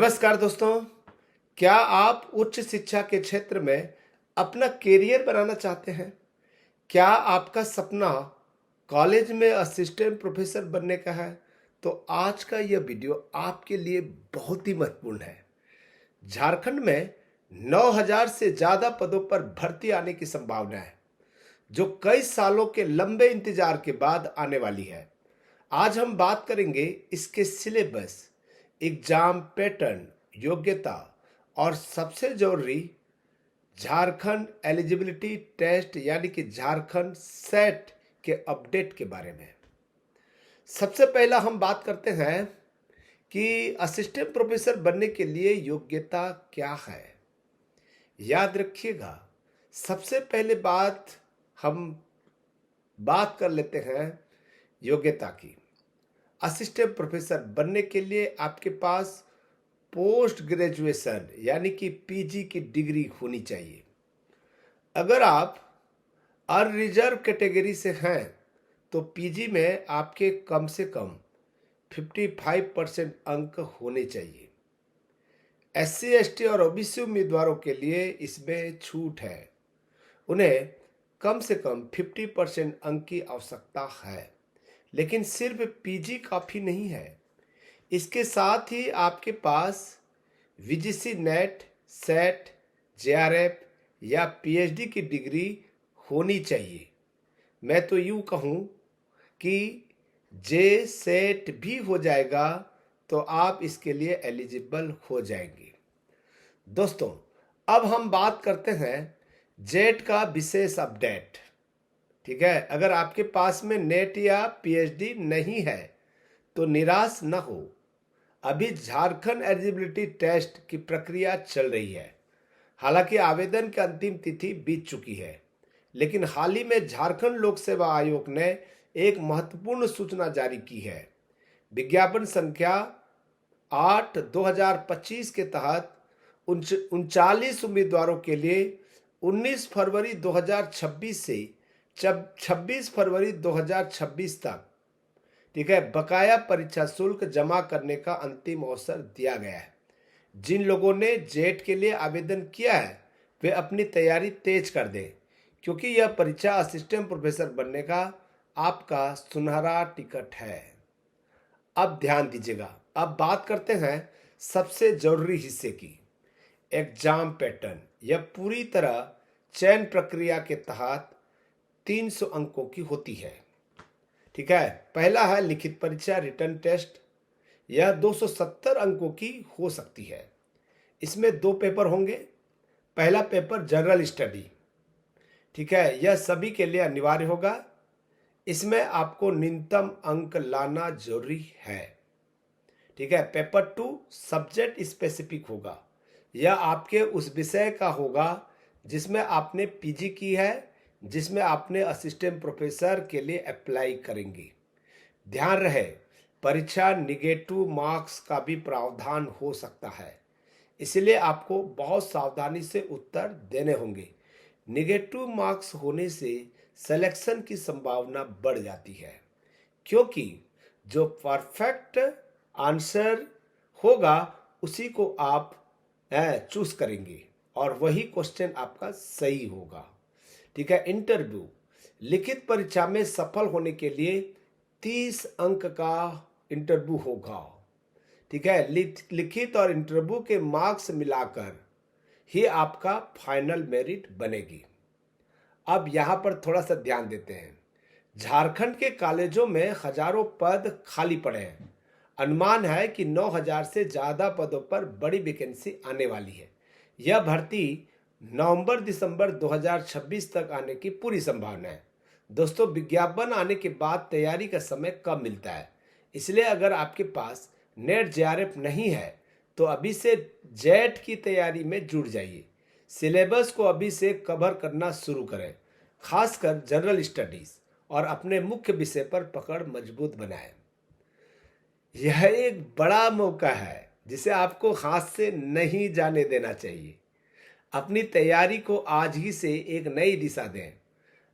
नमस्कार दोस्तों। क्या आप उच्च शिक्षा के क्षेत्र में अपना करियर बनाना चाहते हैं? क्या आपका सपना कॉलेज में असिस्टेंट प्रोफेसर बनने का है? तो आज का यह वीडियो आपके लिए बहुत ही महत्वपूर्ण है। झारखंड में 9,000 से ज़्यादा पदों पर भर्ती आने की संभावना है, जो कई सालों के लंबे इंतजार के बाद आने वाली है। आज हम बात करेंगे इसके सिलेबस, एग्जाम पैटर्न, योग्यता और सबसे जरूरी झारखंड एलिजिबिलिटी टेस्ट यानी कि झारखंड सेट के अपडेट के बारे में। सबसे पहला हम बात करते हैं कि असिस्टेंट प्रोफेसर बनने के लिए योग्यता क्या है। याद रखिएगा, सबसे पहले हम बात कर लेते हैं योग्यता की। असिस्टेंट प्रोफेसर बनने के लिए आपके पास पोस्ट ग्रेजुएशन यानी कि पीजी की डिग्री होनी चाहिए। अगर आप अनरिजर्व कैटेगरी से हैं तो पीजी में आपके कम से कम 55% अंक होने चाहिए। एससी, एसटी और ओबीसी उम्मीदवारों के लिए इसमें छूट है। उन्हें कम से कम 50% अंक की आवश्यकता है, लेकिन सिर्फ पीजी काफ़ी नहीं है। इसके साथ ही आपके पास वीजीसी नेट, सेट, जेआरएफ या पीएचडी की डिग्री होनी चाहिए। मैं तो यूँ कहूँ कि जे सेट भी हो जाएगा तो आप इसके लिए एलिजिबल हो जाएंगे। दोस्तों, अब हम बात करते हैं जेट का विशेष अपडेट। ठीक है, अगर आपके पास में नेट या पीएचडी नहीं है तो निराश न हो। अभी झारखंड एलिजिबिलिटी टेस्ट की प्रक्रिया चल रही है। हालांकि आवेदन की अंतिम तिथि बीत चुकी है, लेकिन हाल ही में झारखंड लोक सेवा आयोग ने एक महत्वपूर्ण सूचना जारी की है। विज्ञापन संख्या 8/2025 के तहत 39 उम्मीदवारों के लिए 19 फरवरी 2026 से 26 फरवरी 2026 तक, ठीक है, बकाया परीक्षा शुल्क जमा करने का अंतिम अवसर दिया गया है। जिन लोगों ने जेट के लिए आवेदन किया है वे अपनी तैयारी तेज कर दें, क्योंकि यह परीक्षा असिस्टेंट प्रोफेसर बनने का आपका सुनहरा टिकट है। अब ध्यान दीजिएगा, अब बात करते हैं सबसे जरूरी हिस्से की, एग्जाम पैटर्न। यह पूरी तरह चयन प्रक्रिया के तहत 300 अंकों की होती है। ठीक है, पहला है लिखित परीक्षा, रिटन टेस्ट। यह 270 अंकों की हो सकती है। इसमें 2 पेपर होंगे। पहला पेपर जनरल स्टडी, ठीक है, यह सभी के लिए अनिवार्य होगा। इसमें आपको न्यूनतम अंक लाना जरूरी है। ठीक है, पेपर 2 सब्जेक्ट स्पेसिफिक होगा। यह आपके उस विषय का होगा जिसमें आपने पीजी की है, जिसमें आपने असिस्टेंट प्रोफेसर के लिए अप्लाई करेंगे। ध्यान रहे, परीक्षा निगेटिव मार्क्स का भी प्रावधान हो सकता है, इसलिए आपको बहुत सावधानी से उत्तर देने होंगे। निगेटिव मार्क्स होने से सिलेक्शन की संभावना बढ़ जाती है, क्योंकि जो परफेक्ट आंसर होगा उसी को आप चूज करेंगे और वही क्वेश्चन आपका सही होगा। ठीक है, इंटरव्यू, लिखित परीक्षा में सफल होने के लिए 30 अंक का इंटरव्यू होगा। ठीक है, लिखित और इंटरव्यू के मार्क्स मिलाकर ही आपका फाइनल मेरिट बनेगी। अब यहाँ पर थोड़ा सा ध्यान देते हैं। झारखंड के कॉलेजों में हजारों पद खाली पड़े हैं। अनुमान है कि 9,000 से ज़्यादा पदों पर बड़ी वैकेंसी आने वाली है। यह भर्ती नवंबर-दिसंबर 2026 तक आने की पूरी संभावना है। दोस्तों, विज्ञापन आने के बाद तैयारी का समय कम मिलता है, इसलिए अगर आपके पास नेट जेआरएफ नहीं है तो अभी से जेट की तैयारी में जुट जाइए। सिलेबस को अभी से कवर करना शुरू करें, खासकर जनरल स्टडीज, और अपने मुख्य विषय पर पकड़ मजबूत बनाएं। यह एक बड़ा मौका है जिसे आपको हाथ से नहीं जाने देना चाहिए। अपनी तैयारी को आज ही से एक नई दिशा दें।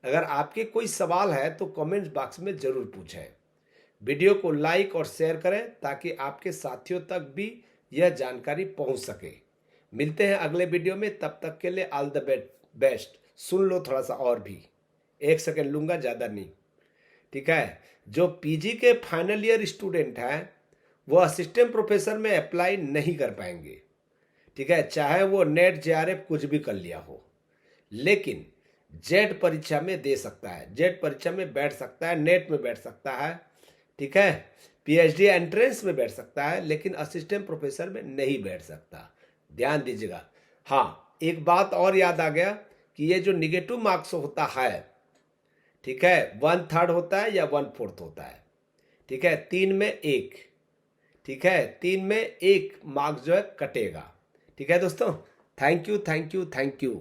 अगर आपके कोई सवाल है तो कमेंट बॉक्स में ज़रूर पूछें। वीडियो को लाइक और शेयर करें ताकि आपके साथियों तक भी यह जानकारी पहुंच सके। मिलते हैं अगले वीडियो में, तब तक के लिए ऑल द बेस्ट। सुन लो थोड़ा सा और भी, 1 सेकंड लूंगा, ज़्यादा नहीं, ठीक है। जो पीजी के फाइनल ईयर स्टूडेंट हैं वो असिस्टेंट प्रोफेसर में अप्लाई नहीं कर पाएंगे, ठीक है, चाहे वो नेट जेआरएफ कुछ भी कर लिया हो, लेकिन जेट परीक्षा में दे सकता है, जेट परीक्षा में बैठ सकता है, नेट में बैठ सकता है, ठीक है, पीएचडी एंट्रेंस में बैठ सकता है, लेकिन असिस्टेंट प्रोफेसर में नहीं बैठ सकता। ध्यान दीजिएगा। हाँ, एक बात और याद आ गया कि ये जो निगेटिव मार्क्स होता है, ठीक है, 1/3 होता है या 1/4 होता है, ठीक है, 3 में 1, ठीक है, 3 में 1 मार्क्स जो है कटेगा, ठीक है दोस्तों। Thank you, thank you, thank you.